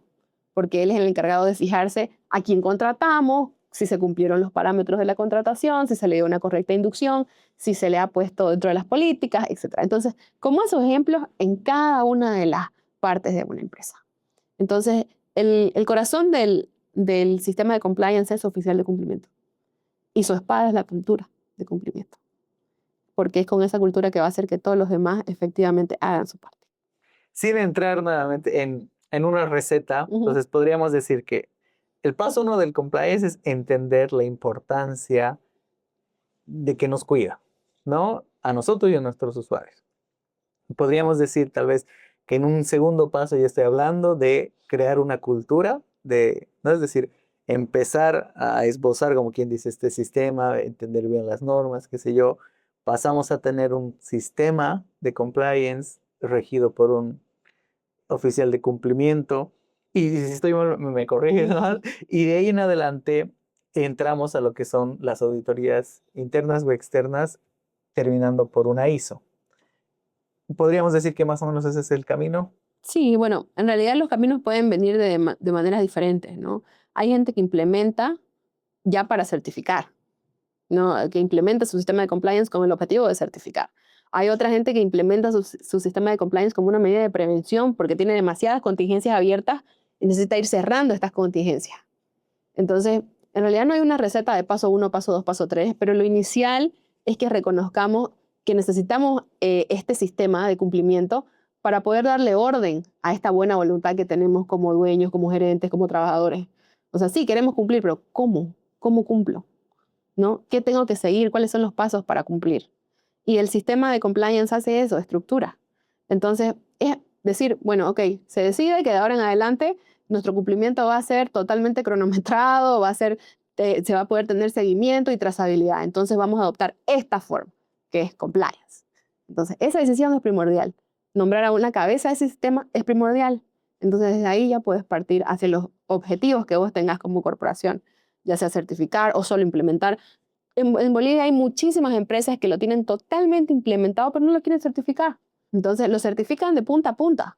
B: porque él es el encargado de fijarse a quién contratamos, si se cumplieron los parámetros de la contratación, si se le dio una correcta inducción, si se le ha puesto dentro de las políticas, etc. Entonces, como esos ejemplos en cada una de las partes de una empresa. Entonces, el corazón del sistema de compliance es oficial de cumplimiento y su espada es la cultura de cumplimiento, porque es con esa cultura que va a hacer que todos los demás efectivamente hagan su parte.
A: Sin entrar nuevamente en una receta,
B: Ujú.
A: entonces podríamos decir que el paso uno del compliance es entender la importancia de que nos cuida, ¿no? A nosotros y a nuestros usuarios. Podríamos decir tal vez que en un segundo paso ya estoy hablando de crear una cultura de, ¿no? Es decir, empezar a esbozar, como quien dice, este sistema, entender bien las normas, qué sé yo. Pasamos a tener un sistema de compliance regido por un oficial de cumplimiento. Y si estoy mal, me corriges, ¿no? Y de ahí en adelante entramos a lo que son las auditorías internas o externas, terminando por una ISO. Podríamos decir que más o menos ese es el camino.
B: Sí, bueno, en realidad los caminos pueden venir de maneras diferentes, ¿no? Hay gente que implementa ya para certificar, ¿no? Que implementa su sistema de compliance con el objetivo de certificar. Hay otra gente que implementa su sistema de compliance como una medida de prevención porque tiene demasiadas contingencias abiertas y necesita ir cerrando estas contingencias. Entonces, en realidad no hay una receta de paso uno, paso dos, paso tres, pero lo inicial es que reconozcamos que necesitamos este sistema de cumplimiento para poder darle orden a esta buena voluntad que tenemos como dueños, como gerentes, como trabajadores. O sea, sí, queremos cumplir, pero ¿cómo? ¿Cómo cumplo? ¿No? ¿Qué tengo que seguir? ¿Cuáles son los pasos para cumplir? Y el sistema de compliance hace eso, estructura. Entonces, es decir, bueno, ok, se decide que de ahora en adelante nuestro cumplimiento va a ser totalmente cronometrado, se va a poder tener seguimiento y trazabilidad. Entonces vamos a adoptar esta forma, que es compliance. Entonces, esa decisión es primordial. Nombrar a una cabeza de ese sistema es primordial. Entonces, desde ahí ya puedes partir hacia los objetivos que vos tengas como corporación, ya sea certificar o solo implementar. En Bolivia hay muchísimas empresas que lo tienen totalmente implementado, pero no lo quieren certificar. Entonces, lo certifican de punta a punta,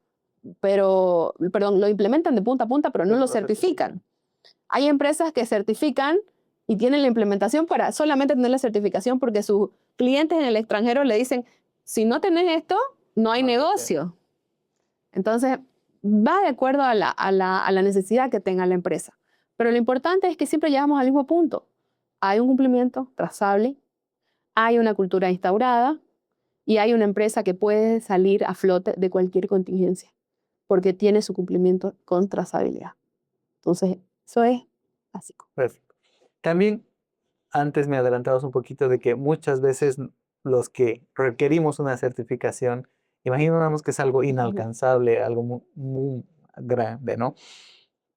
B: perdón, lo implementan de punta a punta, pero no lo certifican. Hay empresas que certifican y tienen la implementación para solamente tener la certificación porque sus clientes en el extranjero le dicen, si no tenés esto, no hay negocio. Entonces, va de acuerdo a la necesidad que tenga la empresa. Pero lo importante es que siempre llegamos al mismo punto. Hay un cumplimiento trazable, hay una cultura instaurada y hay una empresa que puede salir a flote de cualquier contingencia porque tiene su cumplimiento con trazabilidad. Entonces, eso es básico.
A: Perfecto. También antes me adelantabas un poquito de que muchas veces los que requerimos una certificación, imaginamos que es algo
B: Ujú.
A: inalcanzable, algo muy, muy grande, ¿no?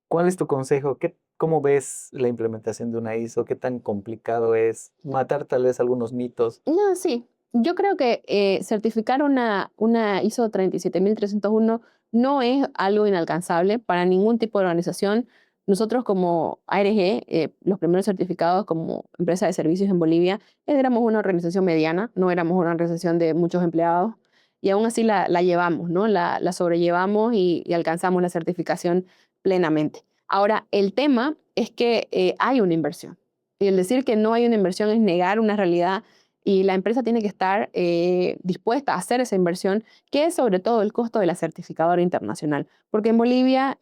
A: ¿Cuál es tu consejo? ¿Cómo ves la implementación de una ISO? ¿Qué tan complicado es? Matar tal vez algunos mitos.
B: No, sí. Yo creo que certificar una ISO 37301 no es algo inalcanzable para ningún tipo de organización. Nosotros como ARG, los primeros certificados como empresa de servicios en Bolivia, éramos una organización mediana, no éramos una organización de muchos empleados y aún así la llevamos, ¿no? La sobrellevamos y alcanzamos la certificación plenamente. Ahora, el tema es que hay una inversión. Y el decir que no hay una inversión es negar una realidad y la empresa tiene que estar dispuesta a hacer esa inversión, que es sobre todo el costo de la certificadora internacional. Porque en Bolivia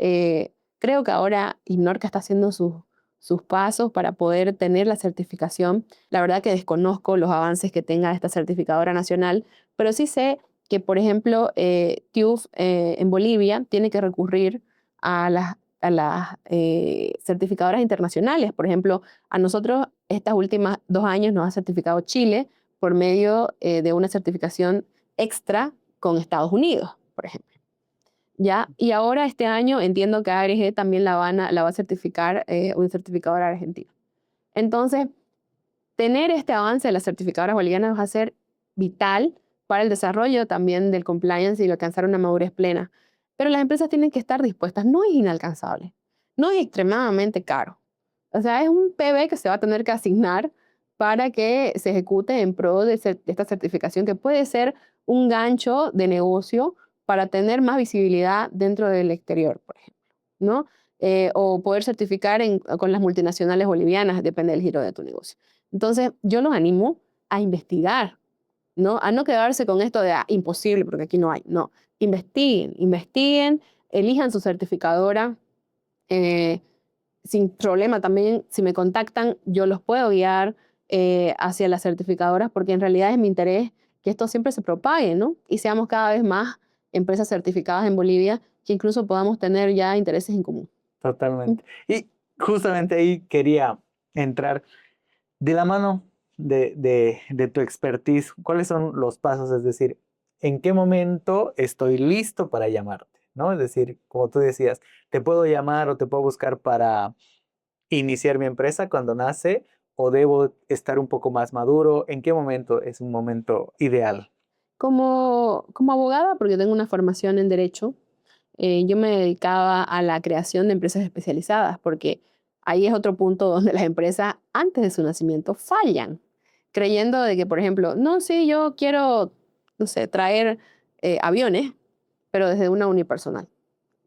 B: creo que ahora Ignorca está haciendo sus pasos para poder tener la certificación. La verdad que desconozco los avances que tenga esta certificadora nacional, pero sí sé que, por ejemplo, TÜV en Bolivia tiene que recurrir a las certificadoras internacionales. Por ejemplo, a nosotros estas últimas 2 años nos ha certificado Chile por medio de una certificación extra con Estados Unidos, por ejemplo. ¿Ya? Y ahora este año entiendo que ARG también la va a certificar un certificador argentino. Entonces, tener este avance de las certificadoras bolivianas va a ser vital para el desarrollo también del compliance y alcanzar una madurez plena. Pero las empresas tienen que estar dispuestas. No es inalcanzable, no es extremadamente caro. O sea, es un PB que se va a tener que asignar para que se ejecute en pro de esta certificación, que puede ser un gancho de negocio para tener más visibilidad dentro del exterior, por ejemplo, ¿no? O poder certificar con las multinacionales bolivianas, depende del giro de tu negocio. Entonces, yo los animo a investigar, ¿no? A no quedarse con esto de imposible, porque aquí no hay. No, investiguen, investiguen, elijan su certificadora. eh, Sin problema también, si me contactan, yo los puedo guiar hacia las certificadoras, porque en realidad es mi interés que esto siempre se propague, ¿no? Y seamos cada vez más empresas certificadas en Bolivia, que incluso podamos tener ya intereses en común.
A: Totalmente. Y justamente ahí quería entrar de la mano de tu expertise. ¿Cuáles son los pasos? Es decir, ¿en qué momento estoy listo para llamarte? ¿No? Es decir, como tú decías, te puedo llamar o te puedo buscar para iniciar mi empresa cuando nace o debo estar un poco más maduro. ¿En qué momento es un momento ideal?
B: Como abogada, porque tengo una formación en derecho, yo me dedicaba a la creación de empresas especializadas, porque ahí es otro punto donde las empresas antes de su nacimiento fallan, creyendo de que, por ejemplo, no, sí, yo quiero, no sé, traer aviones, pero desde una unipersonal.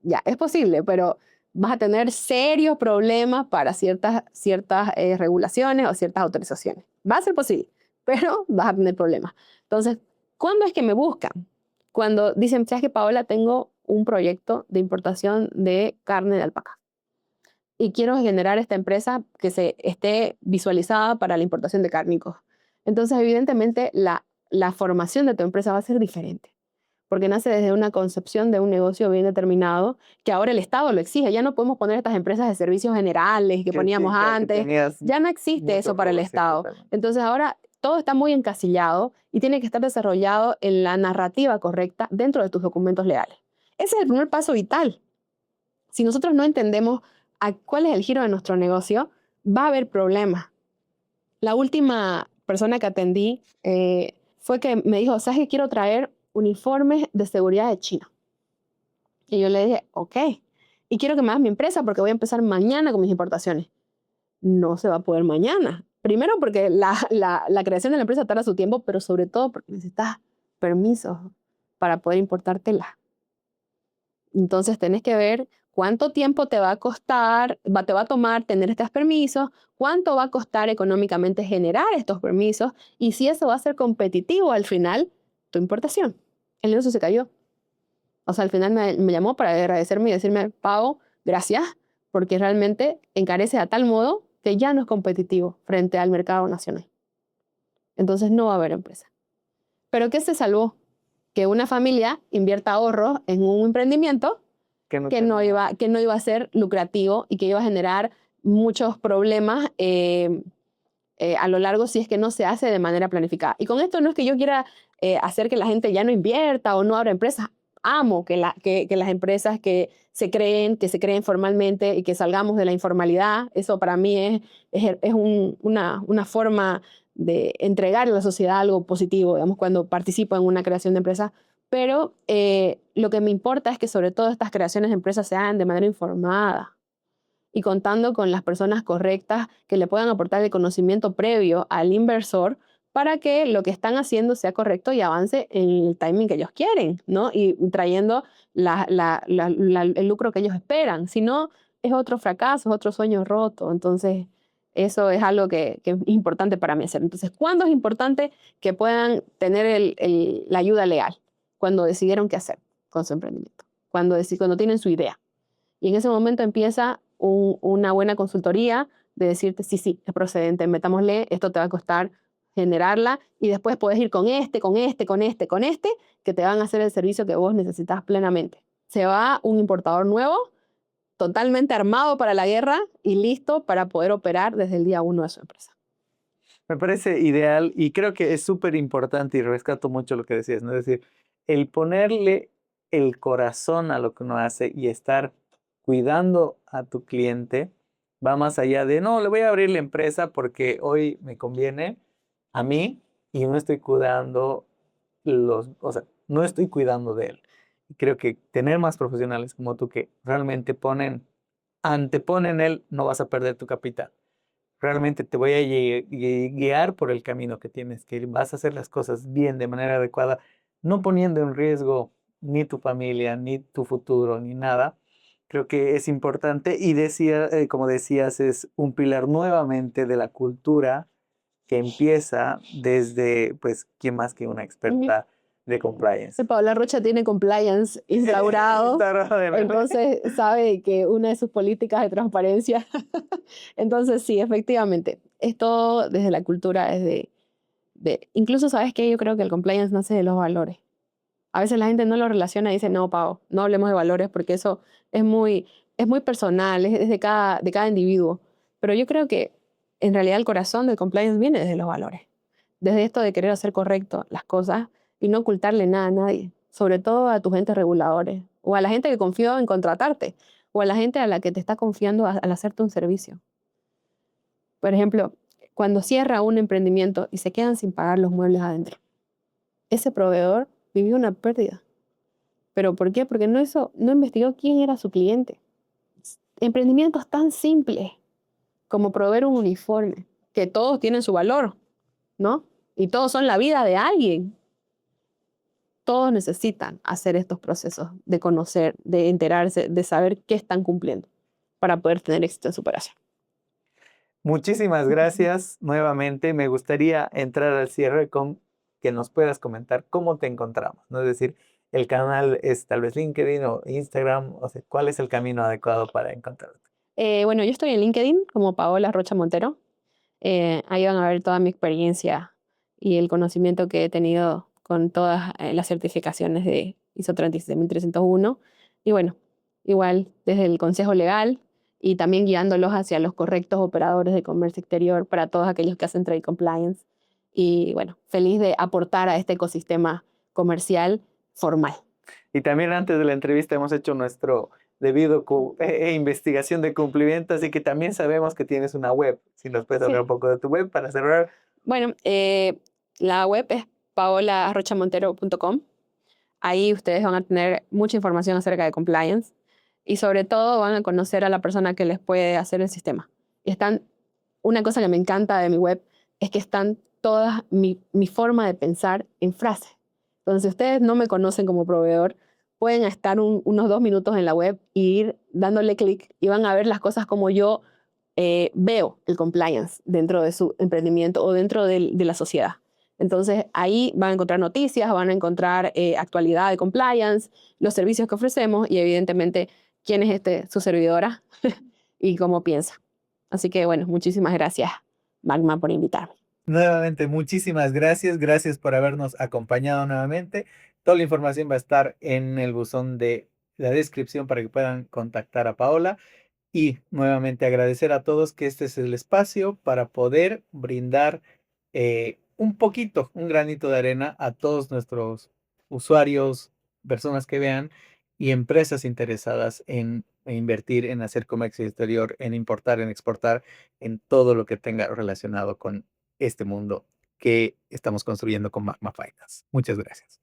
B: Ya, es posible, pero vas a tener serios problemas para ciertas regulaciones o ciertas autorizaciones. Va a ser posible, pero vas a tener problemas. Entonces, ¿cuándo es que me buscan? Cuando dicen, ¿sabes qué, Paola? Tengo un proyecto de importación de carne de alpaca y quiero generar esta empresa que se esté visualizada para la importación de cárnicos. Entonces, evidentemente, la formación de tu empresa va a ser diferente porque nace desde una concepción de un negocio bien determinado, que ahora el Estado lo exige. Ya no podemos poner estas empresas de servicios generales que poníamos
A: Que
B: antes.
A: tenías
B: Ya no existe
A: mucho
B: eso para el
A: rubro, sí,
B: Estado.
A: totalmente.
B: Entonces ahora todo está muy encasillado y tiene que estar desarrollado en la narrativa correcta dentro de tus documentos legales. Ese es el primer paso vital. Si nosotros no entendemos cuál es el giro de nuestro negocio, va a haber problemas. La última persona que atendí fue que me dijo, ¿sabes qué? Quiero traer uniformes de seguridad de China. Y yo le dije, ok. Y quiero que me hagas mi empresa porque voy a empezar mañana con mis importaciones. No se va a poder mañana. Primero porque la creación de la empresa tarda su tiempo, pero sobre todo porque necesitas permisos para poder importar tela. Entonces tenés que ver cuánto tiempo te va a costar, te va a tomar tener estos permisos, cuánto va a costar económicamente generar estos permisos y si eso va a ser competitivo al final, tu importación. El negocio se cayó. O sea, al final me llamó para agradecerme y decirme, Pau, gracias, porque realmente encarece a tal modo que ya no es competitivo frente al mercado nacional. Entonces no va a haber empresa. ¿Pero qué se salvó? Que una familia invierta ahorros en un emprendimiento
A: Que no tenía.
B: que no iba a ser lucrativo y que iba a generar muchos problemas a lo largo si es que no se hace de manera planificada. Y con esto no es que yo quiera hacer que la gente ya no invierta o no abra empresas. Amo que las empresas que se creen formalmente y que salgamos de la informalidad. Eso para mí es una forma de entregar a la sociedad algo positivo, digamos, cuando participo en una creación de empresa. Pero lo que me importa es que sobre todo estas creaciones de empresas se hagan de manera informada y contando con las personas correctas que le puedan aportar el conocimiento previo al inversor para que lo que están haciendo sea correcto y avance en el timing que ellos quieren, ¿no? Y trayendo el lucro que ellos esperan. Si no, es otro fracaso, es otro sueño roto. Entonces, eso es algo que es importante para mí hacer. Entonces, ¿cuándo es importante que puedan tener la ayuda legal? Cuando decidieron qué hacer con su emprendimiento, cuando tienen su idea. Y en ese momento empieza una buena consultoría de decirte, sí, sí, es procedente, metámosle, esto te va a costar generarla y después puedes ir con este, con este, con este, con este, que te van a hacer el servicio que vos necesitas plenamente. Se va un importador nuevo, totalmente armado para la guerra y listo para poder operar desde el día uno de su empresa.
A: Me parece ideal y creo que es súper importante y rescato mucho lo que decías, ¿no? Es decir, el ponerle el corazón a lo que uno hace y estar cuidando a tu cliente va más allá de, no, le voy a abrir la empresa porque hoy me conviene a mí y no estoy cuidando o sea, no estoy cuidando de él. Y creo que tener más profesionales como tú que realmente anteponen él, no vas a perder tu capital. realmente te voy a guiar por el camino que tienes que ir. Vas a hacer las cosas bien, de manera adecuada, no poniendo en riesgo ni tu familia, ni tu futuro, ni nada. Creo que es importante y decía, como decías, es un pilar nuevamente de la cultura que empieza desde, pues, ¿quién más que una
B: Ujú.
A: experta de compliance?
B: Paola Rocha tiene compliance instaurado,
A: Instaurado de bebé.
B: entonces sabe que una de sus políticas de transparencia. Entonces, sí, efectivamente, es todo desde la cultura, incluso, ¿sabes qué? Yo creo que el compliance nace de los valores. A veces la gente no lo relaciona y dice, no, Pau, no hablemos de valores porque eso es es muy personal, es de cada individuo. Pero yo creo que en realidad el corazón del compliance viene desde los valores. Desde esto de querer hacer correcto las cosas y no ocultarle nada a nadie, sobre todo a tus entes reguladores o a la gente que confió en contratarte o a la gente a la que te está confiando al hacerte un servicio. Por ejemplo, cuando cierra un emprendimiento y se quedan sin pagar los muebles adentro, ese proveedor vivió una pérdida. ¿Pero por qué? Porque no investigó quién era su cliente. Emprendimientos tan simples como proveer un uniforme, que todos tienen su valor, ¿no? Y todos son la vida de alguien. Todos necesitan hacer estos procesos de conocer, de enterarse, de saber qué están cumpliendo para poder tener éxito en su operación.
A: Muchísimas gracias nuevamente. Me gustaría entrar al cierre con que nos puedas comentar cómo te encontramos, ¿no? Es decir, el canal es tal vez LinkedIn o Instagram, o sea, ¿cuál es el camino adecuado para encontrarte?
B: Bueno, yo estoy en LinkedIn como Paola Rocha Montero. Ahí van a ver toda mi experiencia y el conocimiento que he tenido con todas las certificaciones de ISO 36301. Y bueno, igual desde el consejo legal y también guiándolos hacia los correctos operadores de comercio exterior para todos aquellos que hacen trade compliance. Y bueno, feliz de aportar a este ecosistema comercial formal.
A: Y también antes de la entrevista hemos hecho nuestro debido investigación de cumplimiento, así que también sabemos que tienes una web. Si nos puedes hablar un
B: Sí.
A: poco de tu web para cerrar.
B: Bueno, la web es paolarrochamontero.com. Ahí ustedes van a tener mucha información acerca de compliance y sobre todo van a conocer a la persona que les puede hacer el sistema. Y una cosa que me encanta de mi web es que están todas mi forma de pensar en frases. Entonces, si ustedes no me conocen como proveedor, pueden estar unos 2 minutos en la web e ir dándole clic y van a ver las cosas como yo veo el compliance dentro de su emprendimiento o dentro de la sociedad. Entonces, ahí van a encontrar noticias, van a encontrar actualidad de compliance, los servicios que ofrecemos y evidentemente quién es su servidora y cómo piensa. Así que bueno, muchísimas gracias, Magma, por invitarme.
A: Nuevamente, muchísimas gracias. Gracias por habernos acompañado nuevamente. Toda la información va a estar en el buzón de la descripción para que puedan contactar a Paola. Y nuevamente agradecer a todos que este es el espacio para poder brindar un poquito, un granito de arena a todos nuestros usuarios, personas que vean y empresas interesadas en invertir, en hacer comercio exterior, en importar, en exportar, en todo lo que tenga relacionado con este mundo que estamos construyendo con Magma Finance. Muchas gracias.